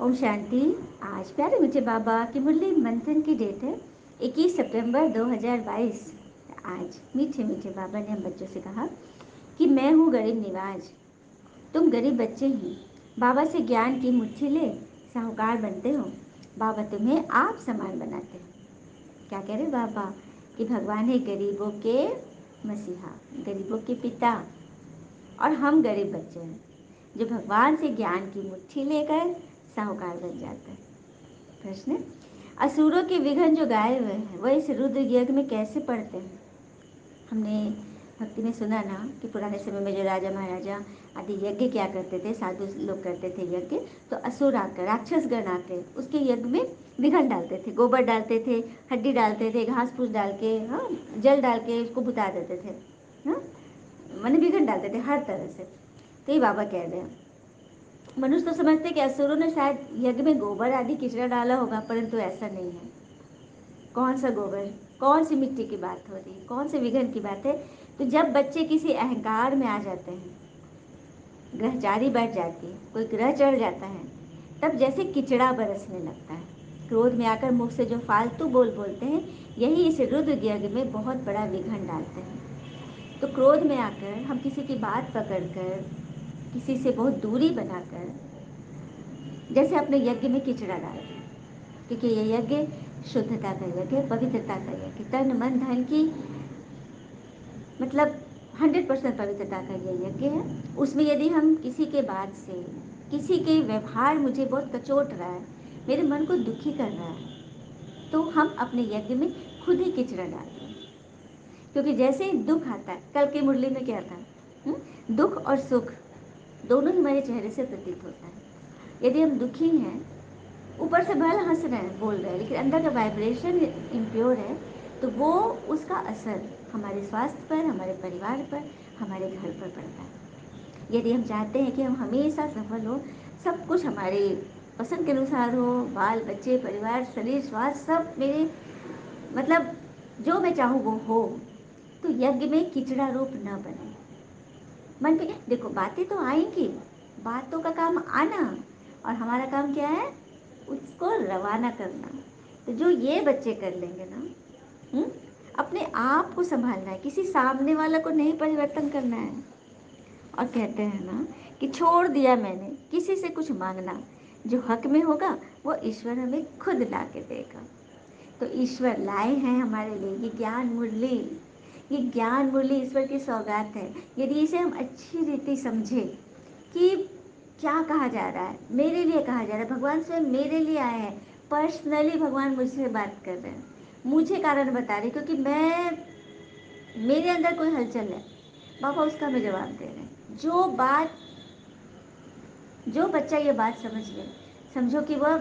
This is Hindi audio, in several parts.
ओम शांति। आज प्यारे मीठे बाबा की मुरली मंथन की डेट है 21 सितंबर 2022। आज मीठे मीठे बाबा ने हम बच्चों से कहा कि मैं हूँ गरीब निवाज, तुम गरीब बच्चे ही बाबा से ज्ञान की मुट्ठी ले साहूकार बनते हो। बाबा तुम्हें आप समान बनाते हो। क्या कह रहे बाबा कि भगवान है गरीबों के मसीहा, गरीबों के पिता, और हम गरीब बच्चे हैं जो भगवान से ज्ञान की मुट्ठी लेकर साहूकार बन जाते हैं। प्रश्न, असुरों के विघ्न जो गाए हुए हैं वह इस रुद्र यज्ञ में कैसे पढ़ते हैं? हमने भक्ति में सुना ना कि पुराने समय में जो राजा महाराजा आदि यज्ञ क्या करते थे, साधु लोग करते थे यज्ञ, तो असुर आकर, राक्षसगण आकर उसके यज्ञ में विघ्न डालते थे, गोबर डालते थे, हड्डी डालते थे, घास फूस डाल के, हाँ, जल डाल के उसको बुता देते थे, हाँ, मैंने विघ्न डालते थे हर तरह से। तो ये बाबा कह रहे हैं मनुष्य तो समझते कि असुरों ने शायद यज्ञ में गोबर आदि किचरा डाला होगा, परंतु ऐसा नहीं है। कौन सा गोबर, कौन सी मिट्टी की बात हो रही है, कौन से विघ्न की बात है? तो जब बच्चे किसी अहंकार में आ जाते हैं, ग्रहचारी बैठ जाती है, कोई ग्रह चढ़ जाता है, तब जैसे किचड़ा बरसने लगता है। क्रोध में आकर मुख से जो फालतू बोलते हैं, यही इस रुद्र यज्ञ में बहुत बड़ा विघ्न डालते हैं। तो क्रोध में आकर हम किसी की बात पकड़कर, किसी से बहुत दूरी बनाकर, जैसे अपने यज्ञ में किचड़ा डाल दें, क्योंकि ये यज्ञ शुद्धता का यज्ञ, पवित्रता का यज्ञ, तन मन धन की मतलब 100% पवित्रता का ये यज्ञ है। उसमें यदि हम किसी के बात से, किसी के व्यवहार मुझे बहुत कचोट रहा है, मेरे मन को दुखी कर रहा है, तो हम अपने यज्ञ में खुद ही किचड़ा डाल दें। क्योंकि जैसे ही दुख आता है, कल की मुरली में क्या था, दुख और सुख दोनों ही हमारे चेहरे से प्रतीत होता है। यदि हम दुखी हैं, ऊपर से भले हंस रहे हैं, बोल रहे हैं, लेकिन अंदर का वाइब्रेशन इम्प्योर है, तो वो उसका असर हमारे स्वास्थ्य पर, हमारे परिवार पर, हमारे घर पर पड़ता है। यदि हम चाहते हैं कि हम हमेशा सफल हो, सब कुछ हमारे पसंद के अनुसार हो, बाल बच्चे, परिवार, शरीर, स्वास्थ्य सब मेरे मतलब जो मैं चाहूँ वो हो, तो यज्ञ में किचड़ा रूप न बने। मन पे देखो, बातें तो आएंगी, बातों का काम आना, और हमारा काम क्या है, उसको रवाना करना। तो जो ये बच्चे कर लेंगे ना, अपने आप को संभालना है, किसी सामने वाला को नहीं परिवर्तन करना है। और कहते हैं ना कि छोड़ दिया मैंने किसी से कुछ मांगना, जो हक में होगा वो ईश्वर हमें खुद ला के देगा। तो ईश्वर लाए हैं हमारे लिए ये ज्ञान मुरली। ये ज्ञान मुरली ईश्वर की सौगात है। यदि इसे हम अच्छी रीति समझे कि क्या कहा जा रहा है, मेरे लिए कहा जा रहा है, भगवान स्वयं मेरे लिए आए हैं, पर्सनली भगवान मुझसे बात कर रहे हैं, मुझे कारण बता रहे, क्योंकि मेरे अंदर कोई हलचल है, बाबा उसका मैं जवाब दे रहे हैं। जो बच्चा ये बात समझ ले, समझो कि वह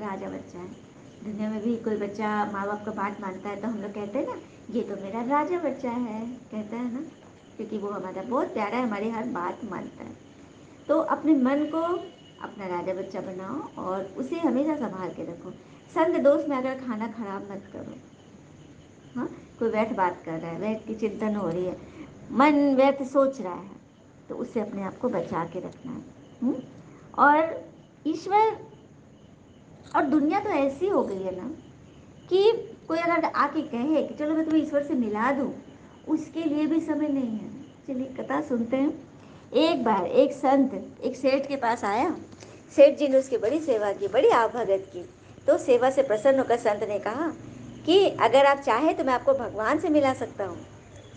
राजा बच्चा है। दुनिया में भी कोई बच्चा माँ बाप का बात मानता है तो हम लोग कहते हैं ना, ये तो मेरा राजा बच्चा है, कहता है ना, क्योंकि वो हमारा बहुत प्यारा है, हमारी हर बात मानता है। तो अपने मन को अपना राजा बच्चा बनाओ और उसे हमेशा संभाल के रखो। संग दोस्त में अगर खाना खराब मत करो। हाँ, कोई व्यर्थ बात कर रहा है, व्यर्थ की चिंतन हो रही है, मन व्यर्थ सोच रहा है, तो उससे अपने आप को बचा के रखना है। और ईश्वर और दुनिया तो ऐसी हो गई है ना कि कोई अगर आके कहे कि चलो मैं तुम्हें ईश्वर से मिला दूं, उसके लिए भी समय नहीं है। चलिए कथा सुनते हैं। एक बार एक संत एक सेठ के पास आया। सेठ जी ने उसकी बड़ी सेवा की, बड़ी आवभगत की। तो सेवा से प्रसन्न होकर संत ने कहा कि अगर आप चाहे तो मैं आपको भगवान से मिला सकता हूँ।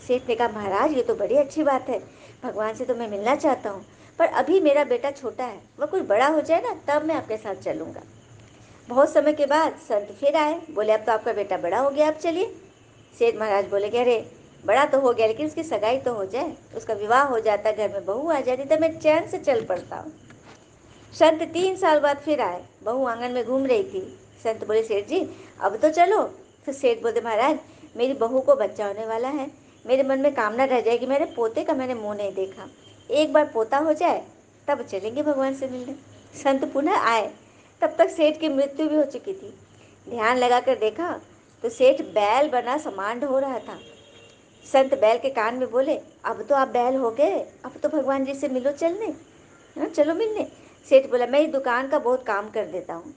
सेठ ने कहा, महाराज ये तो बड़ी अच्छी बात है, भगवान से तो मैं मिलना चाहता हूँ, पर अभी मेरा बेटा छोटा है, वह कुछ बड़ा हो जाए ना तब मैं आपके साथ चलूँगा। बहुत समय के बाद संत फिर आए, बोले अब तो आपका बेटा बड़ा हो गया, अब चलिए। सेठ महाराज बोले कि अरे बड़ा तो हो गया, लेकिन उसकी सगाई तो हो जाए, उसका विवाह हो जाता, घर में बहू आ जाती तो मैं चैन से चल पड़ता हूँ। संत 3 साल बाद फिर आए, बहू आंगन में घूम रही थी। संत बोले, सेठ जी अब तो चलो। फिर सेठ बोले, महाराज मेरी बहू को बच्चा होने वाला है, मेरे मन में कामना रह जाएगी, मेरे पोते का मैंने मुंह नहीं देखा, एक बार पोता हो जाए तब चलेंगे भगवान से मिलने। संत पुनः आए, तब तक सेठ की मृत्यु भी हो चुकी थी। ध्यान लगाकर देखा तो सेठ बैल बना सामान ढो रहा था। संत बैल के कान में बोले, अब तो आप बैल हो गए, अब तो भगवान जी से मिलो, चलने, हाँ चलो मिलने। सेठ बोला, मैं इस दुकान का बहुत काम कर देता हूँ,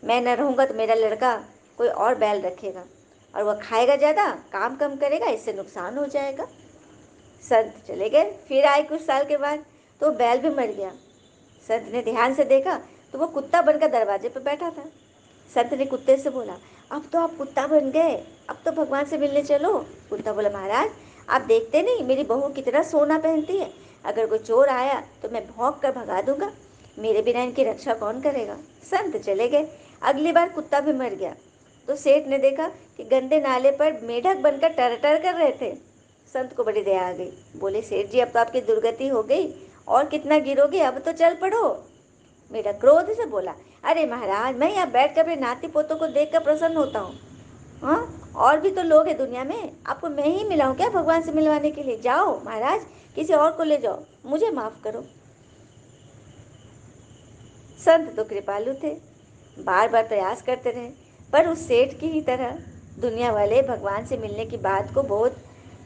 मैं न रहूँगा तो मेरा लड़का कोई और बैल रखेगा और वह खाएगा ज़्यादा, काम कम करेगा, इससे नुकसान हो जाएगा। संत चले गए। फिर आए कुछ साल के बाद तो बैल भी मर गया। संत ने ध्यान से देखा तो वो कुत्ता बनकर दरवाजे पर बैठा था। संत ने कुत्ते से बोला, अब तो आप कुत्ता बन गए, अब तो भगवान से मिलने चलो। कुत्ता बोला, महाराज आप देखते नहीं मेरी बहू कितना सोना पहनती है, अगर कोई चोर आया तो मैं भौंक कर भगा दूंगा, मेरे बिना इनकी रक्षा कौन करेगा। संत चले गए। अगली बार कुत्ता भी मर गया तो सेठ ने देखा कि गंदे नाले पर मेढक बनकर टर टर कर रहे थे। संत को बड़ी दया आ गई। बोले, सेठ जी अब तो आपकी दुर्गति हो गई, और कितना गिरोगे, अब तो चल पड़ो। मेरा क्रोध से बोला, अरे महाराज मैं यहाँ बैठ कर अपने नाती पोतों को देख कर प्रसन्न होता हूँ। हाँ, और भी तो लोग हैं दुनिया में, आपको मैं ही मिला हूँ क्या भगवान से मिलवाने के लिए। जाओ महाराज, किसी और को ले जाओ, मुझे माफ करो। संत तो कृपालु थे, बार बार प्रयास करते रहे, पर उस सेठ की ही तरह दुनिया वाले भगवान से मिलने की बात को बहुत,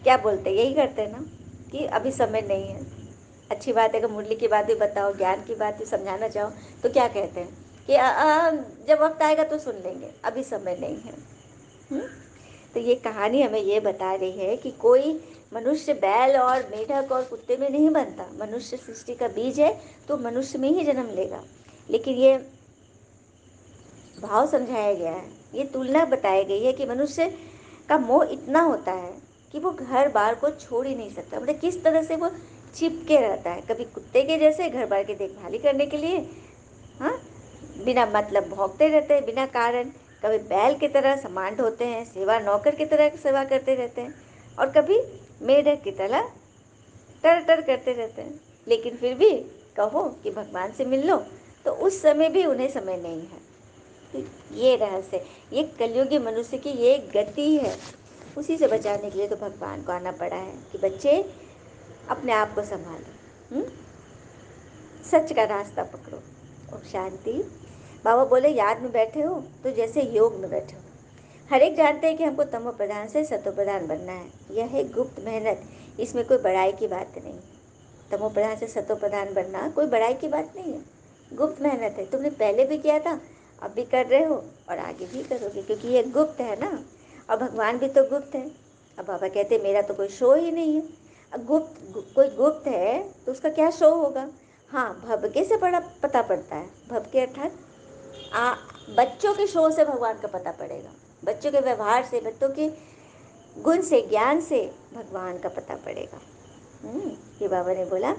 क्या बोलते, यही करते हैं ना कि अभी समय नहीं है। अच्छी बात है, अगर मुरली की बात भी बताओ, ज्ञान की बात भी समझाना चाहो तो क्या कहते हैं कि जब वक्त आएगा तो सुन लेंगे, अभी समय नहीं है। हुँ? तो ये कहानी हमें ये बता रही है कि कोई मनुष्य बैल और मेढक और कुत्ते में नहीं बनता। मनुष्य सृष्टि का बीज है तो मनुष्य में ही जन्म लेगा। लेकिन ये भाव समझाया गया है, ये तुलना बताई गई है कि मनुष्य का मोह इतना होता है कि वो घर बार को छोड़ ही नहीं सकता। मतलब किस तरह से वो चिपके रहता है, कभी कुत्ते के जैसे घर बार की देखभाली करने के लिए, हाँ, बिना मतलब भौंकते रहते हैं बिना कारण, कभी बैल की तरह सामान ढोते हैं, सेवा नौकर की तरह सेवा करते रहते हैं, और कभी मेढक की तरह टर टर करते रहते हैं। लेकिन फिर भी कहो कि भगवान से मिल लो तो उस समय भी उन्हें समय नहीं है। तो ये रहस्य, ये कलयुगी मनुष्य की ये गति है। उसी से बचाने के लिए तो भगवान को आना पड़ा है कि बच्चे अपने आप को संभालो, सच का रास्ता पकड़ो। और शांति। बाबा बोले, याद में बैठे हो तो जैसे योग में बैठे हो। हर एक जानते हैं कि हमको तमो प्रधान से सतो प्रधान बनना है, यह है गुप्त मेहनत, इसमें कोई बड़ाई की बात नहीं। तमो प्रधान से सतो प्रधान बनना कोई बड़ाई की बात नहीं है, गुप्त मेहनत है। तुमने पहले भी किया था, अब भी कर रहे हो और आगे भी करोगे, क्योंकि ये गुप्त है ना। और भगवान भी तो गुप्त है। अब बाबा कहते मेरा तो कोई शो ही नहीं है। अब कोई गुप्त है तो उसका क्या शो होगा। हाँ, भबके से बड़ा पता पड़ता है। भबके अर्थात बच्चों के शो से भगवान का पता पड़ेगा, बच्चों के व्यवहार से, बच्चों के गुण से, ज्ञान से भगवान का पता पड़ेगा। ये बाबा ने बोला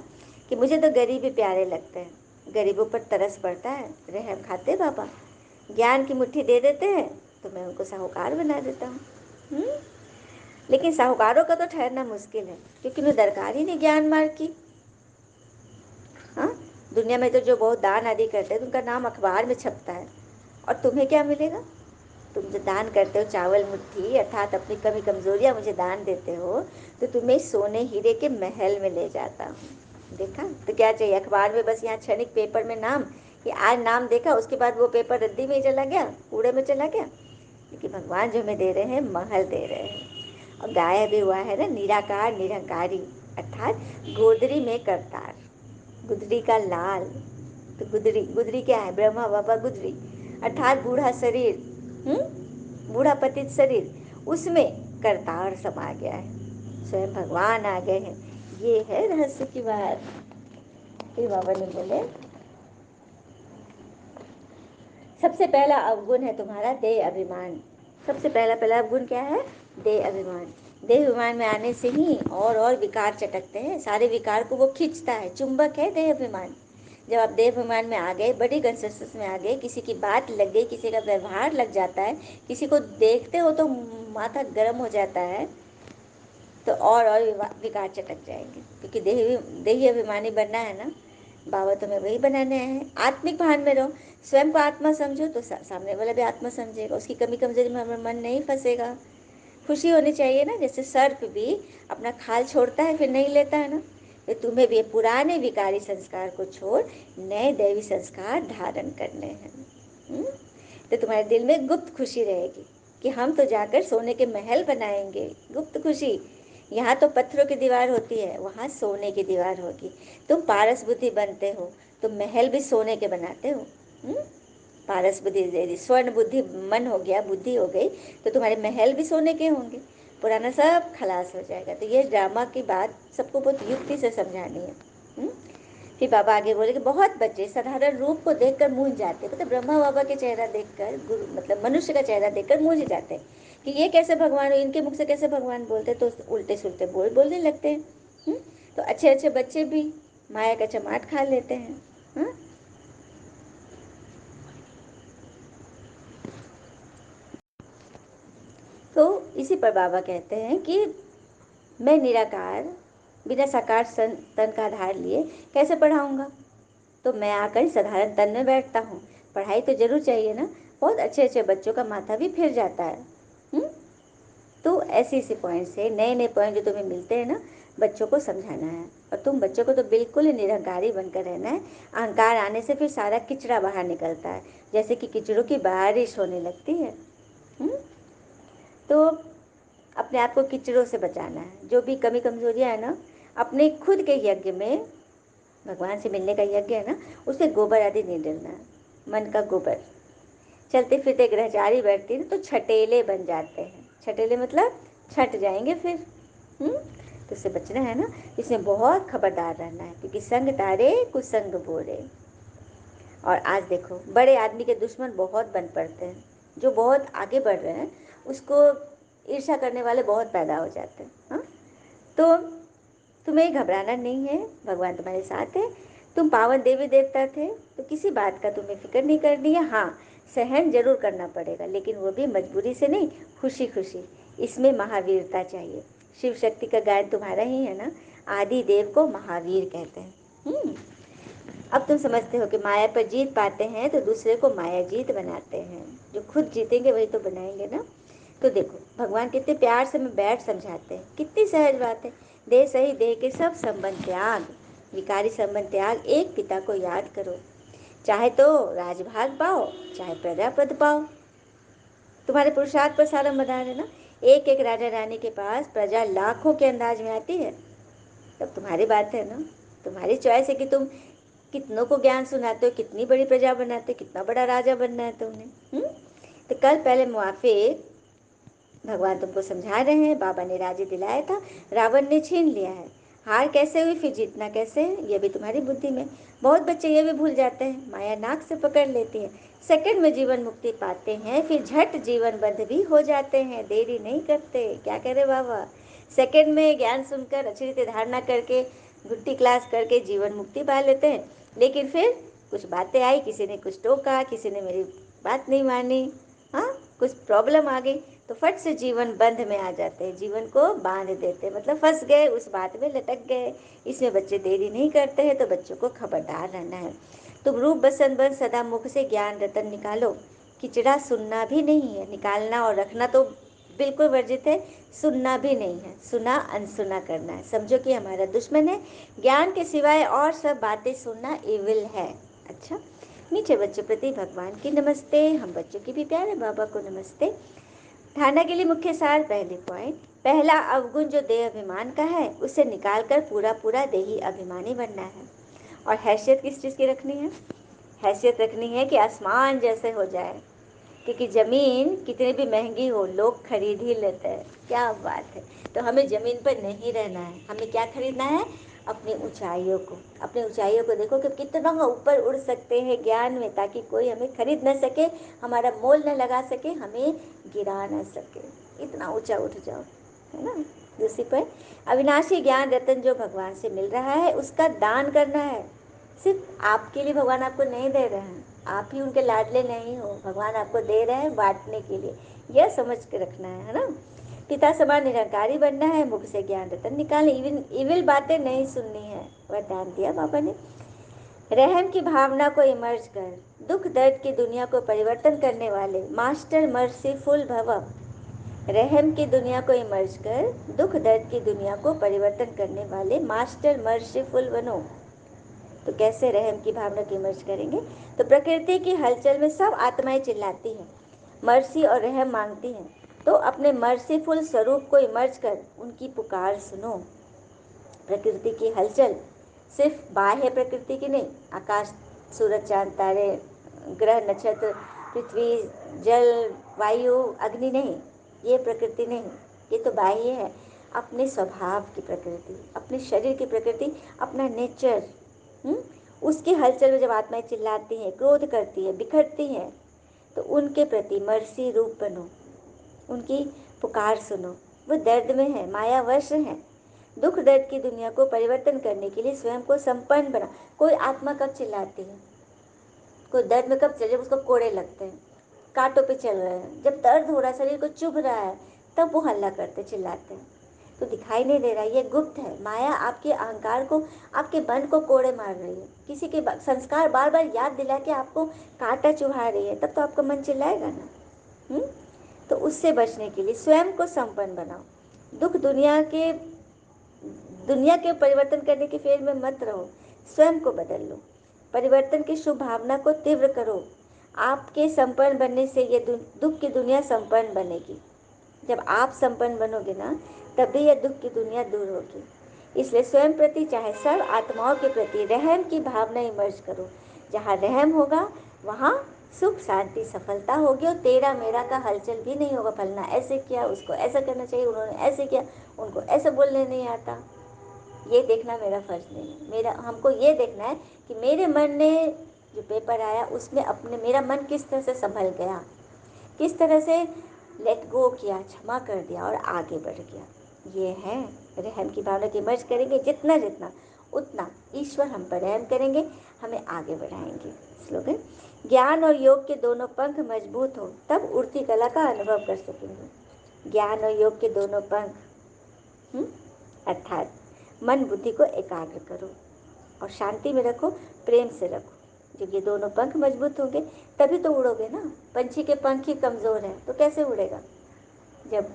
कि मुझे तो गरीब ही प्यारे लगते हैं, गरीबों पर तरस पड़ता है, रहम खाते बाबा, ज्ञान की मुट्ठी दे देते हैं तो मैं उनको साहूकार बना देता हूँ। लेकिन साहूकारों का तो ठहरना मुश्किल है, क्योंकि उन्हें दरकार ही नहीं ज्ञान मार्ग की। हाँ, दुनिया में तो जो बहुत दान आदि करते हैं उनका नाम अखबार में छपता है, और तुम्हें क्या मिलेगा। तुम जो दान करते हो, चावल मुट्ठी अर्थात अपनी कमी कमजोरियाँ मुझे दान देते हो, तो तुम्हें सोने हीरे के महल में ले जाता हूँ। देखा, तो क्या चाहिए अखबार में, बस यहाँ क्षणिक पेपर में नाम, कि आज नाम देखा उसके बाद वो पेपर रद्दी में चला गया, कूड़े में चला गया। लेकिन भगवान जो हमें दे रहे हैं, महल दे रहे हैं। और गाया भी हुआ है ना, निराकार निरंकारी, अर्थात गोदरी में करतार, गुदरी का लाल। तो गुदरी, गुदरी क्या है, ब्रह्मा बाबा गुदरी, अर्थात बूढ़ा शरीर, बूढ़ा पतित शरीर, उसमें करतार समा गया है, स्वयं भगवान आ गए हैं। ये है रहस्य की बात। फिर बाबा ने बोले, सबसे पहला अवगुण है तुम्हारा देह अभिमान। सबसे पहला पहला अवगुण क्या है, देह अभिमान। देह अभिमान में आने से ही और विकार चटकते हैं, सारे विकार को वो खींचता है, चुंबक है देह अभिमान। जब आप देह अभिमान में आ गए, बड़ी कंसेंसस में आ गए, किसी की बात लग गई, किसी का व्यवहार लग जाता है, किसी को देखते हो तो माथा गर्म हो जाता है, तो और विकार चटक जाएंगे। क्योंकि देही अभिमानी बनना है ना, बाबा तुम्हें वही बनाने आए हैं। आत्मिक भान में रहो, स्वयं को आत्मा समझो तो सामने वाला भी आत्मा समझेगा, उसकी कमी कमजोरी में हमारा मन नहीं फंसेगा। खुशी होनी चाहिए ना, जैसे सर्प भी अपना खाल छोड़ता है फिर नहीं लेता है ना, तो तुम्हें भी पुराने विकारी संस्कार को छोड़ नए दैवी संस्कार धारण करने हैं। तो तुम्हारे दिल में गुप्त खुशी रहेगी कि हम तो जाकर सोने के महल बनाएंगे। गुप्त खुशी, यहाँ तो पत्थरों की दीवार होती है, वहाँ सोने की दीवार होगी। तुम पारस बुद्धि बनते हो तुम महल भी सोने के बनाते हो। पारस बुद्धि दे दी, स्वर्ण बुद्धि मन हो गया, बुद्धि हो गई, तो तुम्हारे महल भी सोने के होंगे, पुराना सब खलास हो जाएगा। तो ये ड्रामा की बात सबको बहुत युक्ति से समझानी है। फिर बाबा आगे बोले कि बहुत बच्चे साधारण रूप को देखकर मूंझ जाते, मतलब ब्रह्मा बाबा के चेहरा देखकर, गुरु मतलब मनुष्य का चेहरा देखकर मूंझ जाते हैं कि ये कैसे भगवान, इनके मुख से कैसे भगवान बोलते, तो उल्टे सुलटे बोलने लगते हैं। तो अच्छे अच्छे बच्चे भी माया का चमाट खा लेते हैं। तो इसी पर बाबा कहते हैं कि मैं निराकार बिना साकार तन का आधार लिए कैसे पढ़ाऊंगा, तो मैं आकर साधारण तन में बैठता हूँ। पढ़ाई तो जरूर चाहिए ना, बहुत अच्छे अच्छे बच्चों का माथा भी फिर जाता है। तो ऐसे ऐसे पॉइंट से नए नए पॉइंट जो तुम्हें मिलते हैं ना, बच्चों को समझाना है। और तुम बच्चों को तो बिल्कुल ही निरहंकारी बनकर रहना है। अहंकार आने से फिर सारा किचड़ा बाहर निकलता है, जैसे कि किचड़ों की बारिश होने लगती है। तो अपने आप को कीचड़ों से बचाना है। जो भी कमी कमजोरियाँ है ना, अपने खुद के यज्ञ में, भगवान से मिलने का यज्ञ है ना, उससे गोबर आदि नहीं डलना है। मन का गोबर, चलते फिरते ग्रहचारी बैठती है तो छटेले बन जाते हैं। छटेले मतलब छट जाएंगे फिर। तो उससे बचना है ना, इसमें बहुत खबरदार रहना है, क्योंकि संग तारे कुसंग बोरे। और आज देखो बड़े आदमी के दुश्मन बहुत बन पड़ते हैं। जो बहुत आगे बढ़ रहे हैं उसको ईर्ष्या करने वाले बहुत पैदा हो जाते हैं। हाँ, तो तुम्हें घबराना नहीं है, भगवान तुम्हारे साथ है। तुम पावन देवी देवता थे, तो किसी बात का तुम्हें फिक्र नहीं करनी है। हाँ, सहन जरूर करना पड़ेगा, लेकिन वो भी मजबूरी से नहीं, खुशी खुशी। इसमें महावीरता चाहिए। शिव शक्ति का गायन तुम्हारा ही है ना, आदि देव को महावीर कहते हैं। अब तुम समझते हो कि माया पर जीत पाते हैं तो दूसरे को माया जीत बनाते हैं। जो खुद जीतेंगे वही तो बनाएंगे ना। तो देखो भगवान कितने प्यार से हमें बैठ समझाते हैं, कितनी सहज बात है। देह सही देह के सब संबंध त्याग, विकारी संबंध त्याग, एक पिता को याद करो। चाहे तो राजभाग पाओ, चाहे प्रजा पद पाओ, तुम्हारे पुरुषार्थ पर सारा मदार है ना। एक एक राजा रानी के पास प्रजा लाखों के अंदाज में आती है, तब तुम्हारी बात है ना, तुम्हारी चॉइस है कि तुम कितनों को ज्ञान सुनाते हो, कितनी बड़ी प्रजा बनाते हो, कितना बड़ा राजा बनना है तुमने। तो कल पहले मुआफिक भगवान तुमको समझा रहे हैं, बाबा ने राज्य दिलाया था, रावण ने छीन लिया है। हार कैसे हुई, फिर जीतना कैसे है, ये भी तुम्हारी बुद्धि में। बहुत बच्चे ये भी भूल जाते हैं, माया नाक से पकड़ लेती है। सेकंड में जीवन मुक्ति पाते हैं, फिर झट जीवन बंध भी हो जाते हैं, देरी नहीं करते। क्या करे बाबा, सेकंड में ज्ञान सुनकर अच्छी रीति धारणा करके गुट्टी क्लास करके जीवन मुक्ति पा लेते हैं, लेकिन फिर कुछ बातें आई, किसी ने कुछ टोका, किसी ने मेरी बात नहीं मानी, हाँ कुछ प्रॉब्लम आ गई, तो फट से जीवन बंध में आ जाते हैं, जीवन को बांध देते हैं, मतलब फंस गए, उस बात में लटक गए। इसमें बच्चे देरी नहीं करते हैं, तो बच्चों को खबरदार रहना है। तुम रूप बसन बन सदा मुख से ज्ञान रतन निकालो। किचड़ा सुनना भी नहीं है, निकालना और रखना तो बिल्कुल वर्जित है, सुनना भी नहीं है, सुना अनसुना करना है। समझो कि हमारा दुश्मन है, ज्ञान के सिवाय और सब बातें सुनना इविल है। अच्छा, मीठे बच्चों प्रति भगवान की नमस्ते, हम बच्चों की भी प्यारे बाबा को नमस्ते। धारणा के लिए मुख्य सार, पहले पॉइंट, पहला अवगुण जो देह अभिमान का है उसे निकालकर पूरा पूरा देही अभिमानी बनना है। और हैसियत किस चीज़ की रखनी है, हैसियत रखनी है कि आसमान जैसे हो जाए, क्योंकि ज़मीन कितनी भी महंगी हो लोग खरीद ही लेते हैं। क्या बात है। तो हमें ज़मीन पर नहीं रहना है, हमें क्या खरीदना है, अपनी ऊंचाइयों को। अपनी ऊंचाइयों को देखो कि कितना ऊपर उड़ सकते हैं ज्ञान में, ताकि कोई हमें खरीद न सके, हमारा मोल न लगा सके, हमें गिरा न सके। इतना ऊंचा उठ जाओ, है ना। दूसरी पर, अविनाशी ज्ञान रतन जो भगवान से मिल रहा है उसका दान करना है। सिर्फ आपके लिए भगवान आपको नहीं दे रहे हैं, आप ही उनके लाडले नहीं हो, भगवान आपको दे रहे हैं बांटने के लिए, यह समझ के रखना है ना। पिता समान निरंकारी बनना है, मुख से ज्ञान रतन निकालने, इविल बातें नहीं सुननी है, वरदान दिया बाबा ने। रहम की भावना को इमर्ज कर दुख दर्द की दुनिया को परिवर्तन करने वाले मास्टर मर्सीफुल भव। रहम की दुनिया को इमर्ज कर दुख दर्द की दुनिया को परिवर्तन करने वाले मास्टर मर्सीफुल बनो। तो कैसे रहम की भावना की इमर्ज करेंगे, तो प्रकृति की हलचल में सब आत्माएं चिल्लाती हैं, मर्सी और रहम मांगती हैं, तो अपने मर्सीफुल स्वरूप को इमर्ज कर उनकी पुकार सुनो। प्रकृति की हलचल सिर्फ बाह्य प्रकृति की नहीं, आकाश, सूरज, चांद, तारे, ग्रह, नक्षत्र, पृथ्वी, जल, वायु, अग्नि नहीं, ये प्रकृति नहीं, ये तो बाह्य है। अपने स्वभाव की प्रकृति, अपने शरीर की प्रकृति, अपना नेचर, उसकी हलचल में जब आत्माएं चिल्लाती हैं, क्रोध करती है, बिखरती हैं, तो उनके प्रति मर्सी रूप बनो, उनकी पुकार सुनो। वो दर्द में है, मायावश है। दुख दर्द की दुनिया को परिवर्तन करने के लिए स्वयं को संपन्न बना। कोई आत्मा कब चिल्लाती है, कोई दर्द में कब चले, जब उसको कोड़े लगते हैं, कांटों पे चल रहे हैं, जब दर्द हो रहा है, शरीर को चुभ रहा है, तब वो हल्ला करते, चिल्लाते हैं। तो दिखाई नहीं दे रहा, ये गुप्त है। माया आपके अहंकार को, आपके मन को कोड़े मार रही है। किसी के संस्कार बार बार याद दिला के आपको कांटा चुभा रही है, तब तो आपका मन चिल्लाएगा ना। तो उससे बचने के लिए स्वयं को संपन्न बनाओ। दुनिया के परिवर्तन करने के फेर में मत रहो, स्वयं को बदल लो। परिवर्तन की शुभ भावना को तीव्र करो। आपके संपन्न बनने से ये दुख की दुनिया संपन्न बनेगी। जब आप संपन्न बनोगे ना, तभी यह दुख की दुनिया दूर होगी। इसलिए स्वयं प्रति चाहे सब आत्माओं के प्रति रहम की भावना इमर्ज करो। जहाँ रहम होगा वहाँ सुख, शांति, सफलता होगी। और तेरा मेरा का हलचल भी नहीं होगा। फलना ऐसे किया, उसको ऐसा करना चाहिए, उन्होंने ऐसे किया, उनको ऐसे बोलने नहीं आता। ये देखना मेरा फर्ज नहीं है। हमको ये देखना है कि मेरे मन ने जो पेपर आया उसमें मेरा मन किस तरह से संभल गया, किस तरह से लेट गो किया, क्षमा कर दिया और आगे बढ़ गया। ये है रहम की भावना की मर्ज करेंगे जितना जितना, उतना ईश्वर हम पर रहम करेंगे, हमें आगे बढ़ाएंगे। स्लोगन, ज्ञान और योग के दोनों पंख मजबूत हो तब उड़ती कला का अनुभव कर सकेंगे। ज्ञान और योग के दोनों पंख, अर्थात मन बुद्धि को एकाग्र करो और शांति में रखो, प्रेम से रखो। जब ये दोनों पंख मजबूत होंगे तभी तो उड़ोगे ना। पंछी के पंख ही कमज़ोर हैं तो कैसे उड़ेगा। जब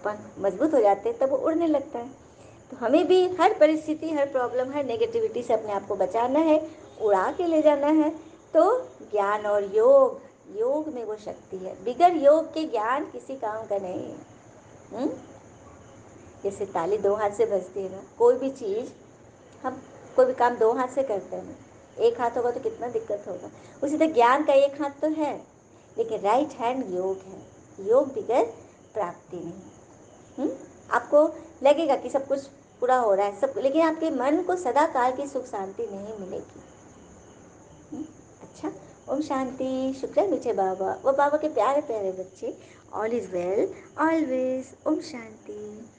पंख मजबूत हो जाते हैं तब वो उड़ने लगता है। तो हमें भी हर परिस्थिति, हर प्रॉब्लम, हर नेगेटिविटी से अपने आप को बचाना है, उड़ा के ले जाना है। तो ज्ञान और योग, योग में वो शक्ति है, बिगर योग के ज्ञान किसी काम का नहीं है। जैसे ताली दो हाथ से बजती है ना, कोई भी चीज़, हम कोई भी काम दो हाथ से करते हैं, एक हाथ होगा तो कितना दिक्कत होगा। उसी तरह ज्ञान का एक हाथ तो है, लेकिन राइट हैंड योग है। योग बगैर प्राप्ति नहीं। आपको लगेगा कि सब कुछ पूरा हो रहा है सब, लेकिन आपके मन को सदा काल की सुख शांति नहीं मिलेगी। अच्छा, ओम शांति। शुक्र है मीठे बाबा, वो बाबा के प्यारे प्यारे बच्चे। All is well always. Om Shanti.